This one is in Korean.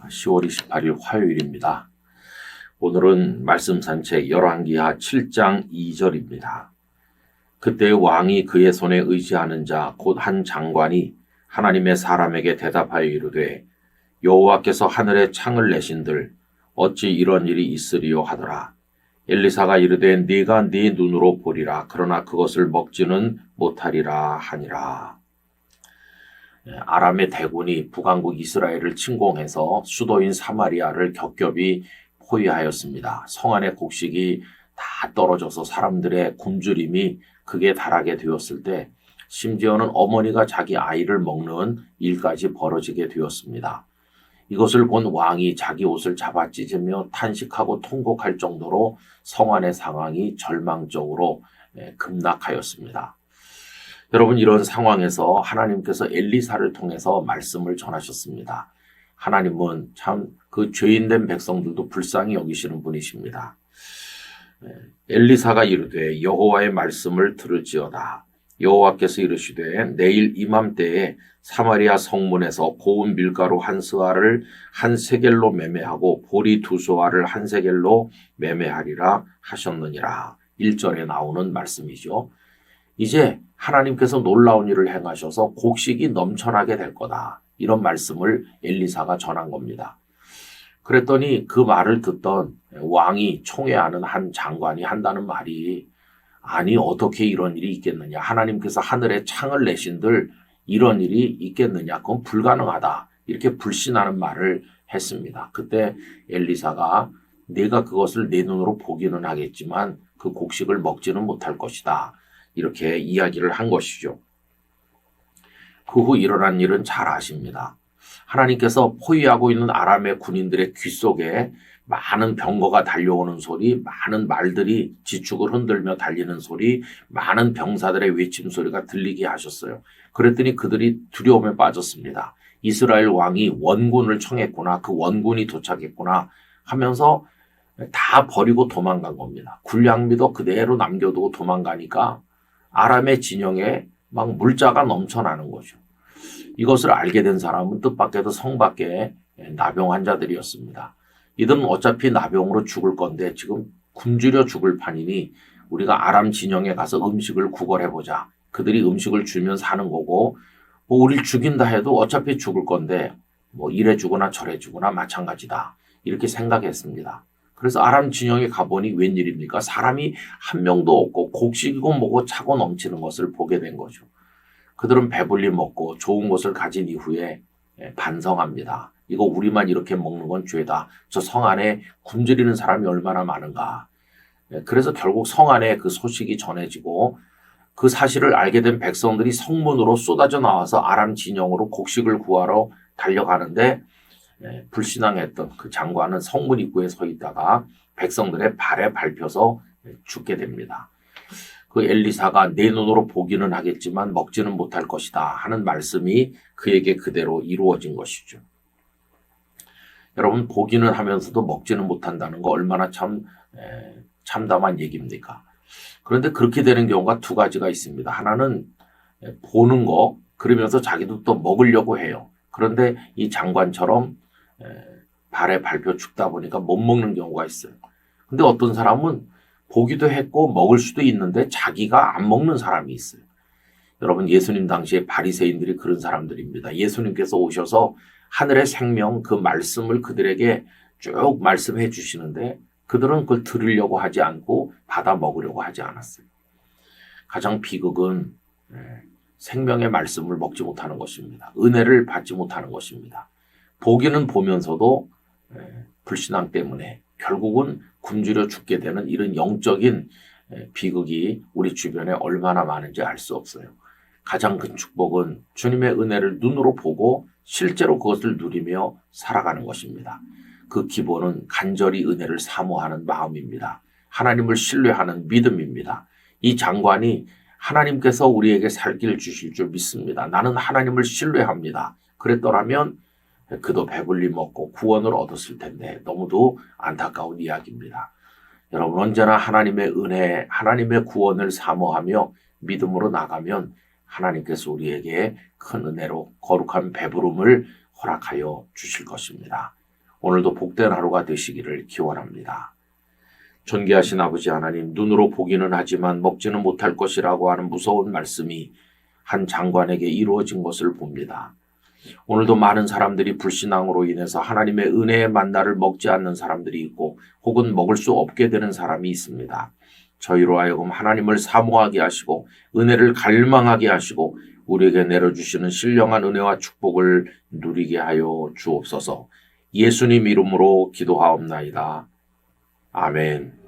10월 28일 화요일입니다. 오늘은 말씀 산책 열왕기하 7장 2절입니다. 그때 왕이 그의 손에 의지하는 자 곧 한 장관이 하나님의 사람에게 대답하여 이르되 여호와께서 하늘에 창을 내신들 어찌 이런 일이 있으리요 하더라. 엘리사가 이르되 네가 네 눈으로 보리라. 그러나 그것을 먹지는 못하리라 하니라. 아람의 대군이 북왕국 이스라엘을 침공해서 수도인 사마리아를 겹겹이 포위하였습니다. 성 안의 곡식이 다 떨어져서 사람들의 굶주림이 극에 달하게 되었을 때 심지어는 어머니가 자기 아이를 먹는 일까지 벌어지게 되었습니다. 이것을 본 왕이 자기 옷을 잡아찢으며 탄식하고 통곡할 정도로 성 안의 상황이 절망적으로 급락하였습니다. 여러분, 이런 상황에서 하나님께서 엘리사를 통해서 말씀을 전하셨습니다. 하나님은 참 그 죄인된 백성들도 불쌍히 여기시는 분이십니다. 엘리사가 이르되 여호와의 말씀을 들을지어다. 여호와께서 이르시되 내일 이맘때에 사마리아 성문에서 고운 밀가루 한 스와를 한 세겔로 매매하고 보리 두 스와를 한 세겔로 매매하리라 하셨느니라. 1절에 나오는 말씀이죠. 이제 하나님께서 놀라운 일을 행하셔서 곡식이 넘쳐나게 될 거다. 이런 말씀을 엘리사가 전한 겁니다. 그랬더니 그 말을 듣던 왕이 총애하는 한 장관이 한다는 말이 아니 어떻게 이런 일이 있겠느냐. 하나님께서 하늘에 창을 내신들 이런 일이 있겠느냐. 그건 불가능하다. 이렇게 불신하는 말을 했습니다. 그때 엘리사가 내가 그것을 내 눈으로 보기는 하겠지만 그 곡식을 먹지는 못할 것이다. 이렇게 이야기를 한 것이죠. 그 후 일어난 일은 잘 아십니다. 하나님께서 포위하고 있는 아람의 군인들의 귀 속에 많은 병거가 달려오는 소리, 많은 말들이 지축을 흔들며 달리는 소리, 많은 병사들의 외침 소리가 들리게 하셨어요. 그랬더니 그들이 두려움에 빠졌습니다. 이스라엘 왕이 원군을 청했구나, 그 원군이 도착했구나 하면서 다 버리고 도망간 겁니다. 군량미도 그대로 남겨두고 도망가니까 아람의 진영에 막 물자가 넘쳐나는 거죠. 이것을 알게 된 사람은 뜻밖에도 성 밖에 나병 환자들이었습니다. 이들은 어차피 나병으로 죽을 건데 지금 굶주려 죽을 판이니 우리가 아람 진영에 가서 음식을 구걸해보자. 그들이 음식을 주면 사는 거고 뭐 우리를 죽인다 해도 어차피 죽을 건데 뭐 이래 주거나 저래 주거나 마찬가지다. 이렇게 생각했습니다. 그래서 아람 진영에 가보니 웬일입니까? 사람이 한 명도 없고 곡식이고 뭐고 차고 넘치는 것을 보게 된 거죠. 그들은 배불리 먹고 좋은 것을 가진 이후에 반성합니다. 이거 우리만 이렇게 먹는 건 죄다. 저 성 안에 굶주리는 사람이 얼마나 많은가. 그래서 결국 성 안에 그 소식이 전해지고 그 사실을 알게 된 백성들이 성문으로 쏟아져 나와서 아람 진영으로 곡식을 구하러 달려가는데 불신앙했던 그 장관은 성문 입구에 서 있다가 백성들의 발에 밟혀서 죽게 됩니다. 그 엘리사가 내 눈으로 보기는 하겠지만 먹지는 못할 것이다 하는 말씀이 그에게 그대로 이루어진 것이죠. 여러분, 보기는 하면서도 먹지는 못한다는 거 얼마나 참담한 얘기입니까? 그런데 그렇게 되는 경우가 두 가지가 있습니다. 하나는 보는 거, 그러면서 자기도 또 먹으려고 해요. 그런데 이 장관처럼 발에 밟혀 죽다 보니까 못 먹는 경우가 있어요. 근데 어떤 사람은 보기도 했고 먹을 수도 있는데 자기가 안 먹는 사람이 있어요. 여러분, 예수님 당시에 바리새인들이 그런 사람들입니다. 예수님께서 오셔서 하늘의 생명 그 말씀을 그들에게 쭉 말씀해 주시는데 그들은 그걸 들으려고 하지 않고 받아 먹으려고 하지 않았어요. 가장 비극은 생명의 말씀을 먹지 못하는 것입니다. 은혜를 받지 못하는 것입니다. 보기는 보면서도 불신앙 때문에 결국은 굶주려 죽게 되는 이런 영적인 비극이 우리 주변에 얼마나 많은지 알 수 없어요. 가장 큰 축복은 주님의 은혜를 눈으로 보고 실제로 그것을 누리며 살아가는 것입니다. 그 기본은 간절히 은혜를 사모하는 마음입니다. 하나님을 신뢰하는 믿음입니다. 이 장관이 하나님께서 우리에게 살 길을 주실 줄 믿습니다. 나는 하나님을 신뢰합니다. 그랬더라면 그도 배불리 먹고 구원을 얻었을 텐데 너무도 안타까운 이야기입니다. 여러분, 언제나 하나님의 은혜, 하나님의 구원을 사모하며 믿음으로 나가면 하나님께서 우리에게 큰 은혜로 거룩한 배부름을 허락하여 주실 것입니다. 오늘도 복된 하루가 되시기를 기원합니다. 존귀하신 아버지 하나님, 눈으로 보기는 하지만 먹지는 못할 것이라고 하는 무서운 말씀이 한 장관에게 이루어진 것을 봅니다. 오늘도 많은 사람들이 불신앙으로 인해서 하나님의 은혜의 만나를 먹지 않는 사람들이 있고 혹은 먹을 수 없게 되는 사람이 있습니다. 저희로 하여금 하나님을 사모하게 하시고 은혜를 갈망하게 하시고 우리에게 내려주시는 신령한 은혜와 축복을 누리게 하여 주옵소서. 예수님 이름으로 기도하옵나이다. 아멘.